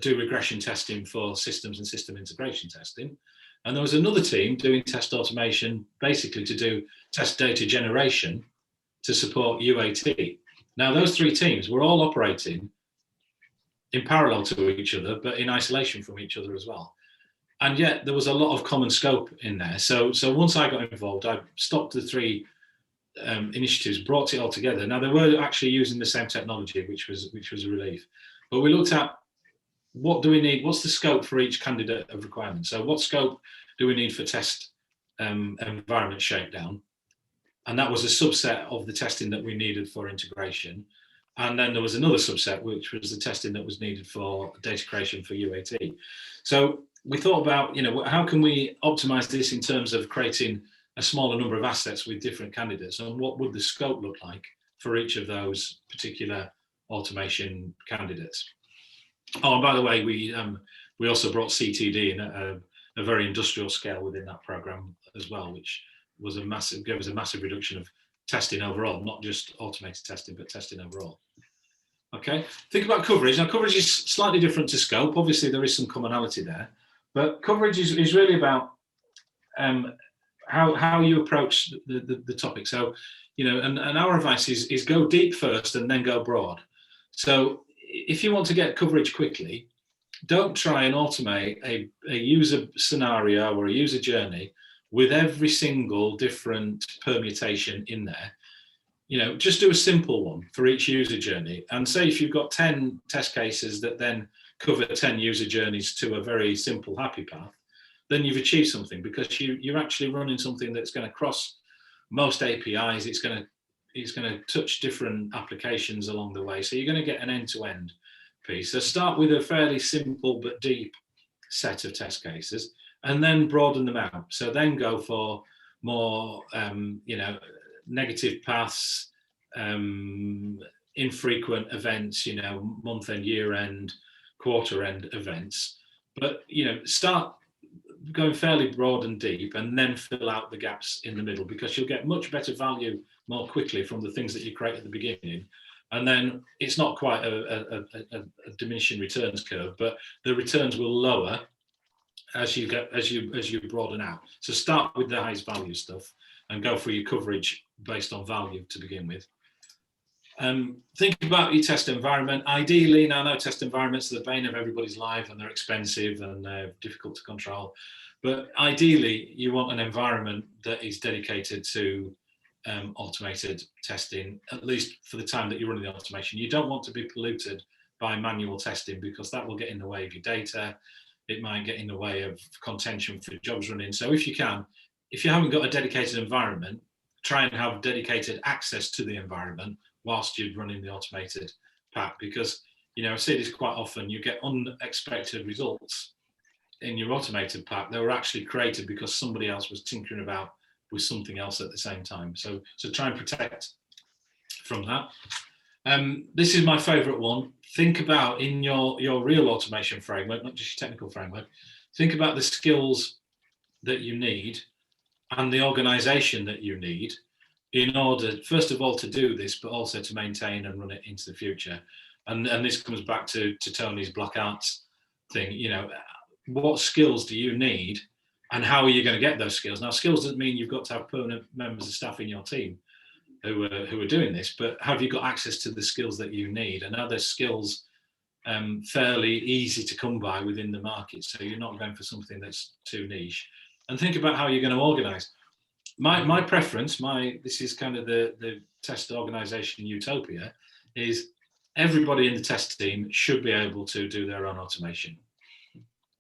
do regression testing for systems and system integration testing. And there was another team doing test automation basically to do test data generation to support UAT. Now, those 3 teams were all operating in parallel to each other, but in isolation from each other as well. And yet there was a lot of common scope in there. So once I got involved, I stopped the 3 initiatives, brought it all together. Now, they were actually using the same technology, which was a relief. But we looked at what do we need, what's the scope for each candidate of requirement. So what scope do we need for test environment shakedown? And that was a subset of the testing that we needed for integration. And then there was another subset, which was the testing that was needed for data creation for UAT. So we thought about, how can we optimize this in terms of creating a smaller number of assets with different candidates, and what would the scope look like for each of those particular automation candidates? Oh, and by the way, we also brought CTD in at a very industrial scale within that program as well, which was gave us a massive reduction of testing overall, not just automated testing, but testing overall. Okay, think about coverage. Now, coverage is slightly different to scope. Obviously, there is some commonality there, but coverage is really about how you approach the topic. So, and our advice is go deep first and then go broad. So if you want to get coverage quickly, don't try and automate a user scenario or a user journey with every single different permutation in there. Just do a simple one for each user journey. And say if you've got 10 test cases that then cover 10 user journeys to a very simple happy path, then you've achieved something, because you're actually running something that's going to cross most APIs. It's going to touch different applications along the way. So you're going to get an end-to-end piece. So start with a fairly simple but deep set of test cases, and then broaden them out. So then go for more, negative paths, infrequent events, month end, year end, quarter end events. But start going fairly broad and deep, and then fill out the gaps in the middle, because you'll get much better value more quickly from the things that you create at the beginning. And then it's not quite a diminishing returns curve, but the returns will lower as you broaden out. So start with the highest value stuff and go for your coverage based on value to begin with. Think about your test environment. Ideally, now I know test environments are the bane of everybody's life, and they're expensive and they're difficult to control. But ideally, you want an environment that is dedicated to automated testing, at least for the time that you're running the automation. You don't want to be polluted by manual testing, because that will get in the way of your data. It might get in the way of contention for jobs running. So if you haven't got a dedicated environment, try and have dedicated access to the environment whilst you're running the automated pack, because I see this quite often. You get unexpected results in your automated pack. They were actually created because somebody else was tinkering about with something else at the same time. So try and protect from that. This is my favorite one. Think about, in your real automation framework, not just your technical framework, think about the skills that you need and the organization that you need in order, first of all, to do this, but also to maintain and run it into the future. And this comes back to Tony's black arts thing. What skills do you need, and how are you going to get those skills? Now, skills doesn't mean you've got to have permanent members of staff in your team who are doing this, but have you got access to the skills that you need? And are those skills fairly easy to come by within the market, so you're not going for something that's too niche? And think about how you're going to organize. My preference, this is kind of the test organization utopia, is everybody in the test team should be able to do their own automation.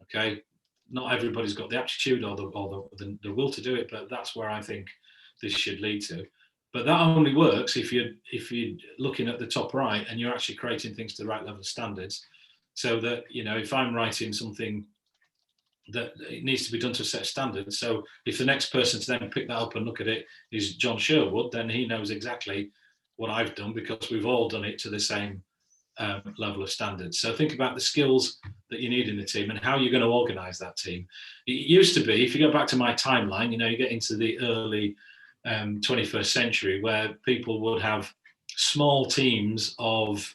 Okay, not everybody's got the aptitude or the will to do it, but that's where I think this should lead to. But that only works if you're looking at the top right and you're actually creating things to the right level of standards, so that if I'm writing something that it needs to be done to a set of standards, so if the next person to then pick that up and look at it is John Sherwood, then he knows exactly what I've done, because we've all done it to the same level of standards. So think about the skills that you need in the team and how you're going to organize that team. It used to be, if you go back to my timeline, you get into the early 21st century, where people would have small teams of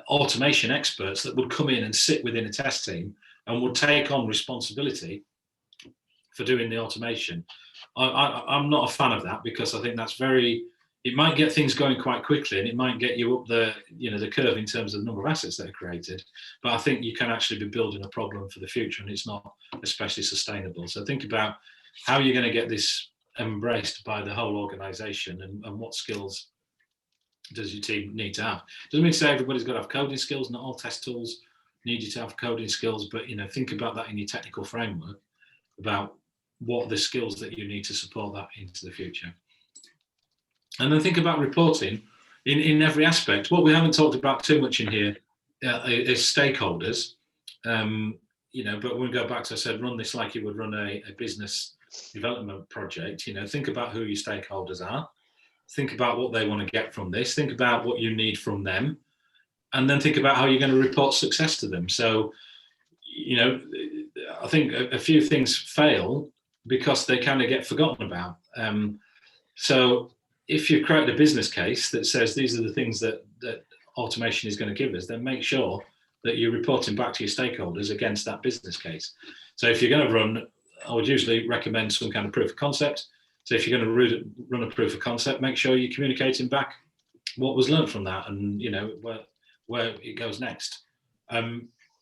automation experts that would come in and sit within a test team and would take on responsibility for doing the automation. I'm not a fan of that, because I think that's it might get things going quite quickly, and it might get you up the curve in terms of the number of assets that are created. But I think you can actually be building a problem for the future, and it's not especially sustainable. So think about how you're going to get this embraced by the whole organization, and what skills does your team need to have. Doesn't mean to say everybody's got to have coding skills. Not all test tools need you to have coding skills, but think about that in your technical framework, about what are the skills that you need to support that into the future. And then think about reporting in every aspect. What we haven't talked about too much in here is stakeholders. But when we go back to, I said, run this like you would run a business development project. Think about who your stakeholders are. Think about what they want to get from this. Think about what you need from them. And then think about how you're going to report success to them. So, I think a few things fail because they kind of get forgotten about. So if you create a business case that says these are the things that automation is going to give us, then make sure that you're reporting back to your stakeholders against that business case. So if you're going to run, I would usually recommend some kind of proof of concept. So if you're going to run a proof of concept, make sure you're communicating back what was learned from that, and where it goes next.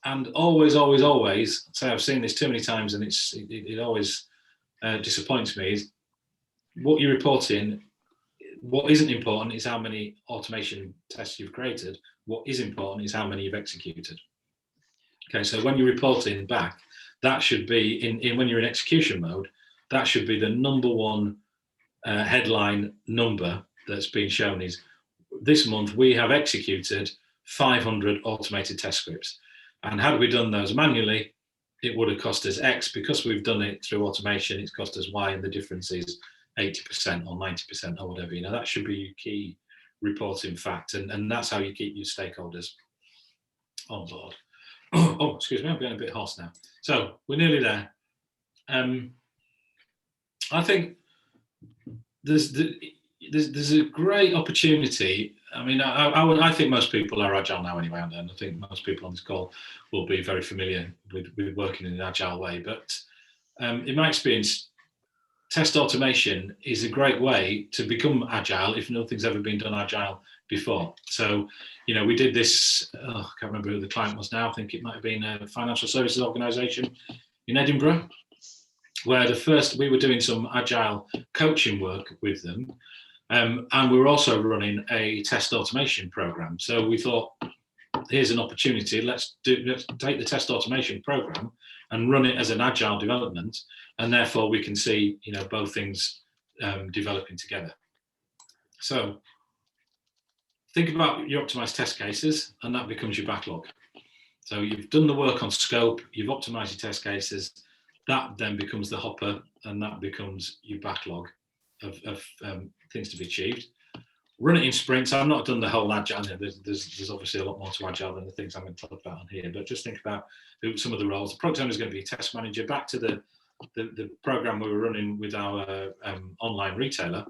And always, always, always, say I've seen this too many times, and it always disappoints me, is what you report in. What isn't important is how many automation tests you've created. What is important is how many you've executed. Okay, so when you're reporting back, that should be in when you're in execution mode, that should be the number one headline number that's being shown is this month we have executed 500 automated test scripts. And had we done those manually, it would have cost us X. Because we've done it through automation, it's cost us Y, and the difference is 80% or 90% or whatever. You know, that should be your key reporting fact, and that's how you keep your stakeholders on board. Oh, excuse me, I'm getting a bit hoarse now. So we're nearly there. I think there's a great opportunity. I mean, I think most people are agile now anyway, and I think most people on this call will be very familiar with working in an agile way. But in my experience, test automation is a great way to become agile if nothing's ever been done agile before. So, you know, we did this, I can't remember who the client was now, I think it might have been a financial services organisation in Edinburgh, where we were doing some agile coaching work with them. And we were also running a test automation program. So we thought, here's an opportunity, let's take the test automation program and run it as an agile development, and therefore we can see, you know, both things developing together. So think about your optimized test cases, and that becomes your backlog. So you've done the work on scope, you've optimized your test cases, that then becomes the hopper, and that becomes your backlog of things to be achieved. Run it in sprints. I've not done the whole agile. There's obviously a lot more to agile than the things I'm going to talk about on here, but just think about some of the roles. The product owner is going to be a test manager. Back to the program we were running with our online retailer.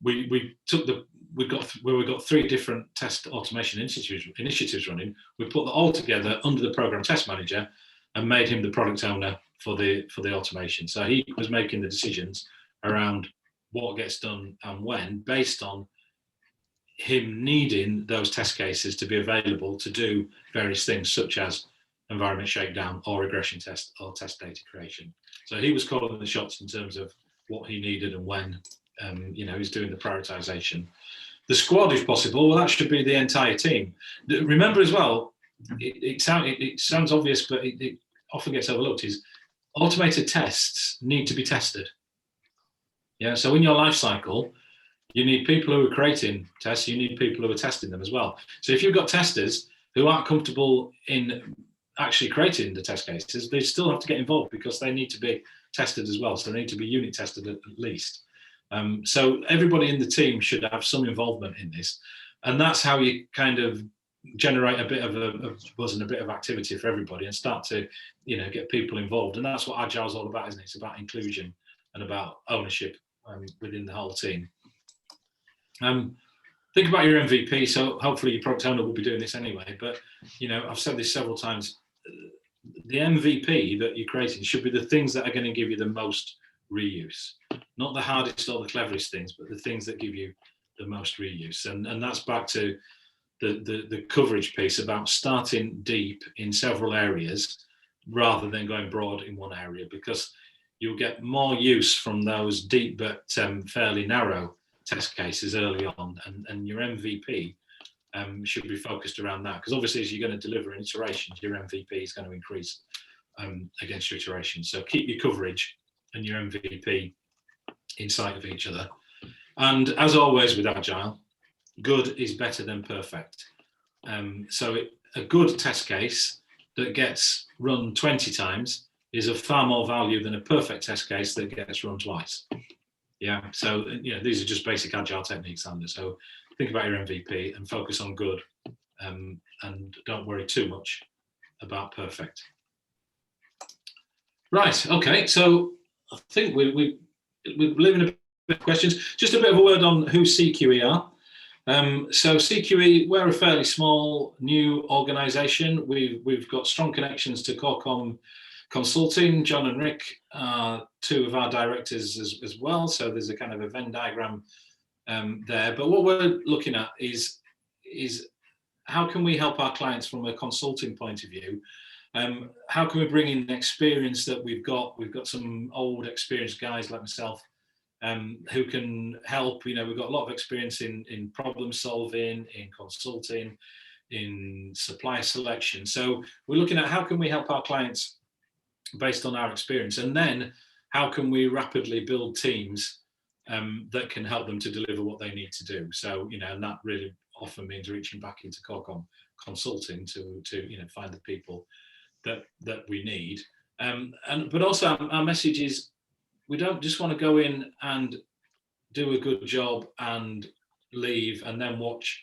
We got 3 different test automation initiatives running. We put them all together under the program test manager and made him the product owner for the automation. So he was making the decisions around what gets done and when, based on him needing those test cases to be available to do various things, such as environment shakedown or regression test or test data creation. So he was calling the shots in terms of what he needed and when. You know, he's doing the prioritization. The squad, if possible, well, that should be the entire team. Remember as well, it sounds obvious, but it often gets overlooked, is automated tests need to be tested. Yeah, so in your life cycle, you need people who are creating tests, you need people who are testing them as well. So if you've got testers who aren't comfortable in actually creating the test cases, they still have to get involved because they need to be tested as well. So they need to be unit tested at least. So everybody in the team should have some involvement in this. And that's how you kind of generate a bit of a buzz and a bit of activity for everybody and start to, you know, get people involved. And that's what Agile is all about, isn't it? It's about inclusion and about ownership within the whole team. Think about your MVP. So hopefully your product owner will be doing this anyway, but you know, I've said this several times, the MVP that you're creating should be the things that are going to give you the most reuse, not the hardest or the cleverest things, but the things that give you the most reuse. And that's back to the coverage piece about starting deep in several areas rather than going broad in one area, because you'll get more use from those deep but fairly narrow test cases early on, and your MVP should be focused around that, because obviously as you're going to deliver an iteration, your MVP is going to increase against your iteration. So keep your coverage and your MVP in sight of each other. And as always with Agile, good is better than perfect. So a good test case that gets run 20 times is of far more value than a perfect test case that gets run twice. Yeah, so you know, these are just basic Agile techniques, Andy. So think about your MVP and focus on good, and don't worry too much about perfect. Right, okay, so I think we're leaving a bit of questions. Just a bit of a word on who CQE are. So CQE, we're a fairly small new organisation. We've got strong connections to Corecom Consulting. John and Rick are 2 of our directors as well. So there's a kind of a Venn diagram there. But what we're looking at is how can we help our clients from a consulting point of view? How can we bring in the experience that we've got? We've got some old experienced guys like myself who can help. We've got a lot of experience in problem solving, in consulting, in supplier selection. So we're looking at how can we help our clients based on our experience, and then how can we rapidly build teams that can help them to deliver what they need to do. So, and that really often means reaching back into Corecom Consulting to find the people that we need. But also our message is, we don't just want to go in and do a good job and leave and then watch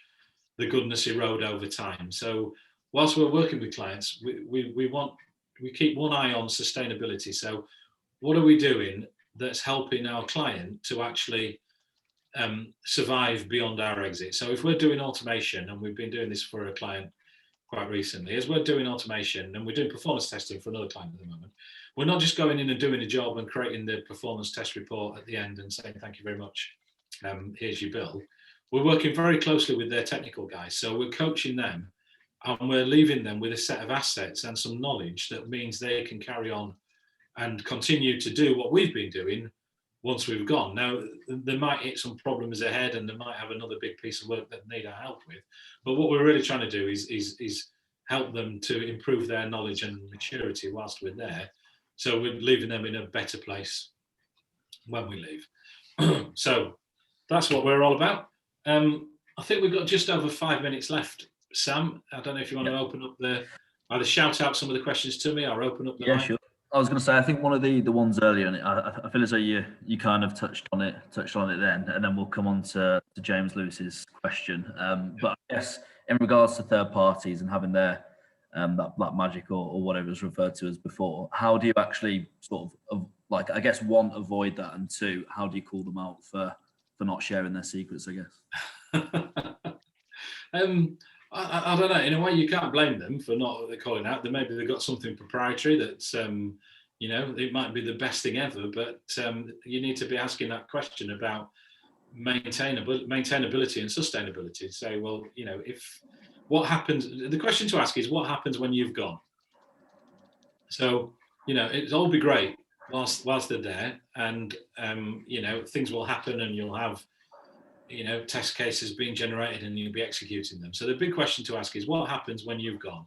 the goodness erode over time. So whilst we're working with clients, we keep one eye on sustainability. So what are we doing that's helping our client to actually survive beyond our exit? So if we're doing automation, and we've been doing this for a client quite recently, as we're doing automation and we're doing performance testing for another client at the moment, we're not just going in and doing a job and creating the performance test report at the end and saying, thank you very much, here's your bill. We're working very closely with their technical guys. So we're coaching them, and we're leaving them with a set of assets and some knowledge that means they can carry on and continue to do what we've been doing once we've gone. Now, they might hit some problems ahead, and they might have another big piece of work that they need our help with. But what we're really trying to do is help them to improve their knowledge and maturity whilst we're there. So we're leaving them in a better place when we leave. So that's what we're all about. I think we've got just over 5 minutes left. Sam, I don't know if you want to open up either shout out some of the questions to me or open up the mic. Sure. I was going to say, I think one of the ones earlier, and I feel as though you kind of touched on it then, and then we'll come on to James Lewis's question. But I guess in regards to third parties and having their that magic or whatever it was referred to as before, how do you actually sort of I guess, one, avoid that, and two, how do you call them out for not sharing their secrets, I guess? I don't know. In a way, you can't blame them for not calling out. Maybe they've got something proprietary that's, it might be the best thing ever, but you need to be asking that question about maintainability and sustainability. Say, well, if what happens, the question to ask is, what happens when you've gone? So, it'll all be great whilst they're there, and things will happen, and you'll have test cases being generated, and you'll be executing them. So the big question to ask is, what happens when you've gone?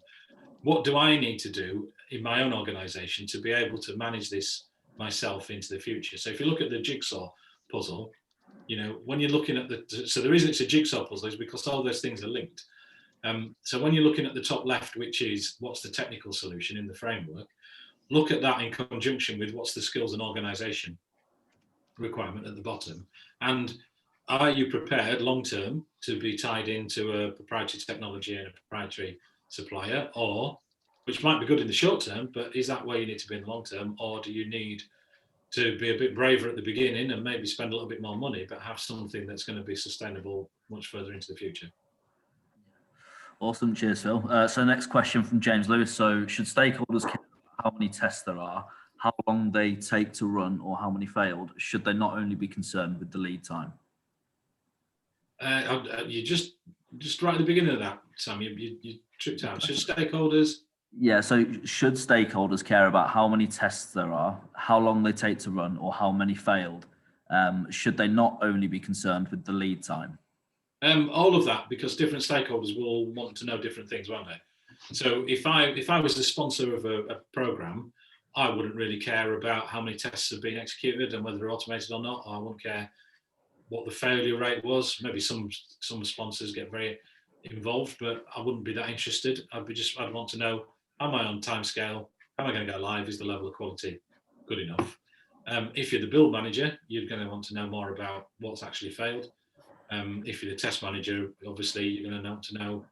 What do I need to do in my own organization to be able to manage this myself into the future? So if you look at the jigsaw puzzle, when you're looking at so the reason it's a jigsaw puzzle is because all those things are linked. So when you're looking at the top left, which is what's the technical solution in the framework, look at that in conjunction with what's the skills and organization requirement at the bottom. And are you prepared long-term to be tied into a proprietary technology and a proprietary supplier, or, which might be good in the short term, but is that where you need to be in the long term? Or do you need to be a bit braver at the beginning and maybe spend a little bit more money, but have something that's going to be sustainable much further into the future? Awesome. Cheers, Phil. So next question from James Lewis. So should stakeholders care about how many tests there are, how long they take to run, or how many failed? Should they not only be concerned with the lead time? You just right at the beginning of that, Sam, you tripped out. Should stakeholders? Yeah, so should stakeholders care about how many tests there are, how long they take to run, or how many failed? Should they not only be concerned with the lead time? All of that, because different stakeholders will want to know different things, won't they? So if I was the sponsor of a program, I wouldn't really care about how many tests have been executed and whether they're automated or not. I wouldn't care what the failure rate was. Maybe some sponsors get very involved, but I wouldn't be that interested. I'd want to know, am I on time scale? Am I going to go live? Is the level of quality good enough? If you're the build manager, you're going to want to know more about what's actually failed. If you're the test manager, obviously you're going to want to know,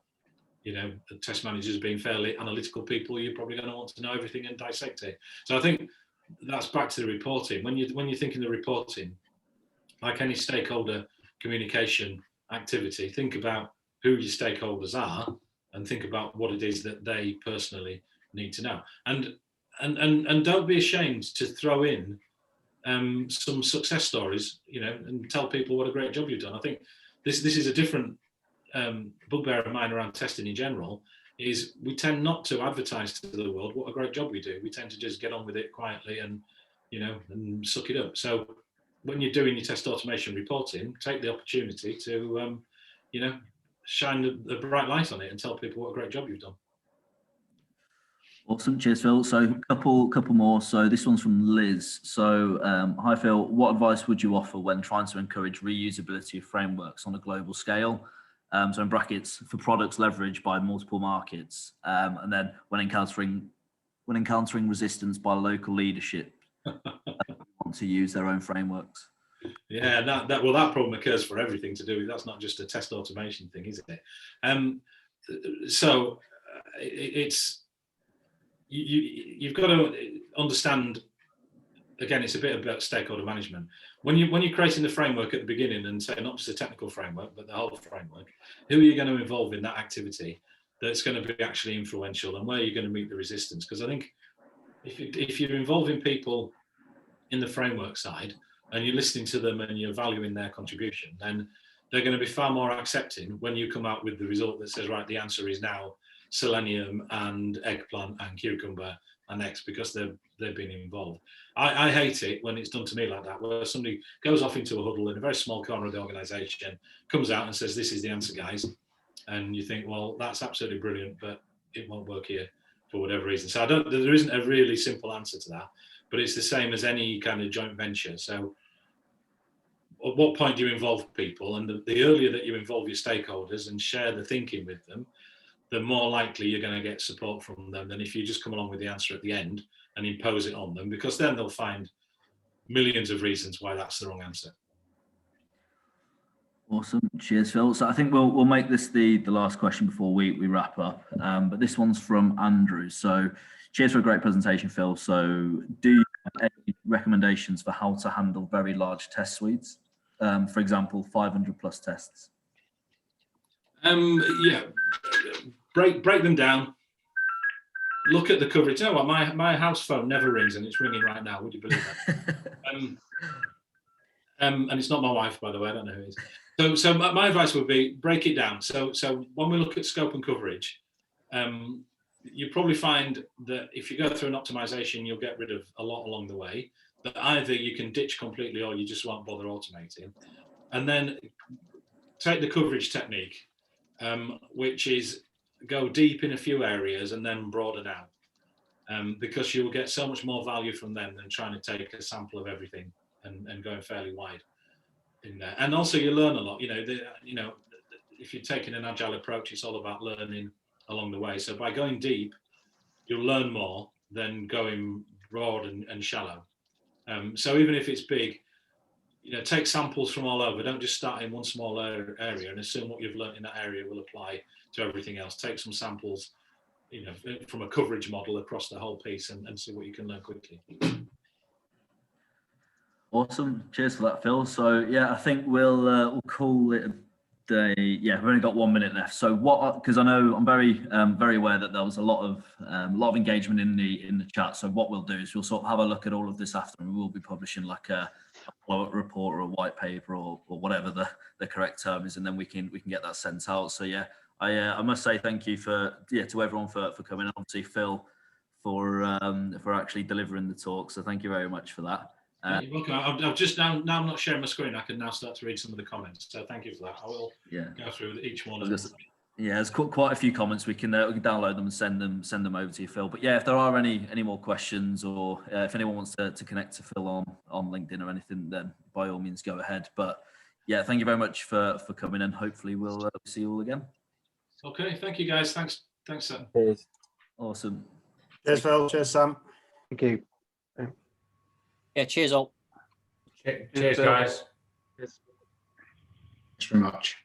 the test managers being fairly analytical people, you're probably going to want to know everything and dissect it. So I think that's back to the reporting. When you're thinking the reporting, like any stakeholder communication activity, think about who your stakeholders are and think about what it is that they personally need to know. And don't be ashamed to throw in some success stories, and tell people what a great job you've done. I think this is a different bugbear of mine around testing in general is we tend not to advertise to the world what a great job we do. We tend to just get on with it quietly and, and suck it up. So when you're doing your test automation reporting, take the opportunity to, shine a bright light on it and tell people what a great job you've done. Awesome, cheers, Phil. So couple more. So this one's from Liz. So hi, Phil. What advice would you offer when trying to encourage reusability of frameworks on a global scale? So in brackets, for products leveraged by multiple markets, and then when encountering resistance by local leadership want to use their own frameworks. Yeah, that problem occurs for everything to do with. That's not just a test automation thing, is it? It's you've got to understand. Again, it's a bit about stakeholder management. When you're creating the framework at the beginning, and say not just a technical framework, but the whole framework, who are you going to involve in that activity that's going to be actually influential, and where are you going to meet the resistance? Because I think if you're involving people in the framework side and you're listening to them and you're valuing their contribution, then they're going to be far more accepting when you come out with the result that says, right, the answer is now selenium and eggplant and cucumber and X, because they've been involved. I hate it when it's done to me like that, where somebody goes off into a huddle in a very small corner of the organization, comes out and says, this is the answer, guys. And you think, well, that's absolutely brilliant, but it won't work here for whatever reason. So there isn't a really simple answer to that, but it's the same as any kind of joint venture. So at what point do you involve people? And the earlier that you involve your stakeholders and share the thinking with them, the more likely you're going to get support from them than if you just come along with the answer at the end and impose it on them, because then they'll find millions of reasons why that's the wrong answer. Awesome, cheers, Phil. So I think we'll make this the last question before we wrap up. But this one's from Andrew. So cheers for a great presentation, Phil. So do you have any recommendations for how to handle very large test suites? For example, 500 plus tests. Yeah, break them down. Look at the coverage. You know what? My house phone never rings, and it's ringing right now. Would you believe that? And it's not my wife, by the way. I don't know who it is. So my advice would be break it down. So when we look at scope and coverage, you probably find that if you go through an optimization, you'll get rid of a lot along the way. But either you can ditch completely, or you just won't bother automating. And then take the coverage technique, which is go deep in a few areas and then broaden out, because you will get so much more value from them than trying to take a sample of everything and going fairly wide in there. And also you learn a lot. If you're taking an agile approach, it's all about learning along the way. So by going deep, you'll learn more than going broad and shallow. So even if it's big, take samples from all over. Don't just start in one small area and assume what you've learned in that area will apply to everything else. Take some samples, from a coverage model across the whole piece and see what you can learn quickly. Awesome. Cheers for that, Phil. So yeah, I think we'll call it a day. Yeah, we've only got 1 minute left. So because I know I'm very aware that there was a lot of engagement in the chat. So what we'll do is we'll sort of have a look at all of this after, and we'll be publishing like a follow-up report or a white paper or whatever the correct term is, and then we can get that sent out. So yeah, I must say thank you to everyone for coming, and obviously Phil for actually delivering the talk. So thank you very much for that. You're welcome. I've just now I'm not sharing my screen. I can now start to read some of the comments. So thank you for that. I will go through each one of them. Yeah, there's quite a few comments. We can download them and send them over to you, Phil. But yeah, if there are any more questions, or if anyone wants to connect to Phil on LinkedIn or anything, then by all means go ahead. But yeah, thank you very much for coming, and hopefully we'll see you all again. Okay, thank you guys. Thanks, Sam. Cheers. Awesome. Cheers, Phil. Cheers, Sam. Thank you. Yeah, cheers all. Cheers, guys. Thanks very much.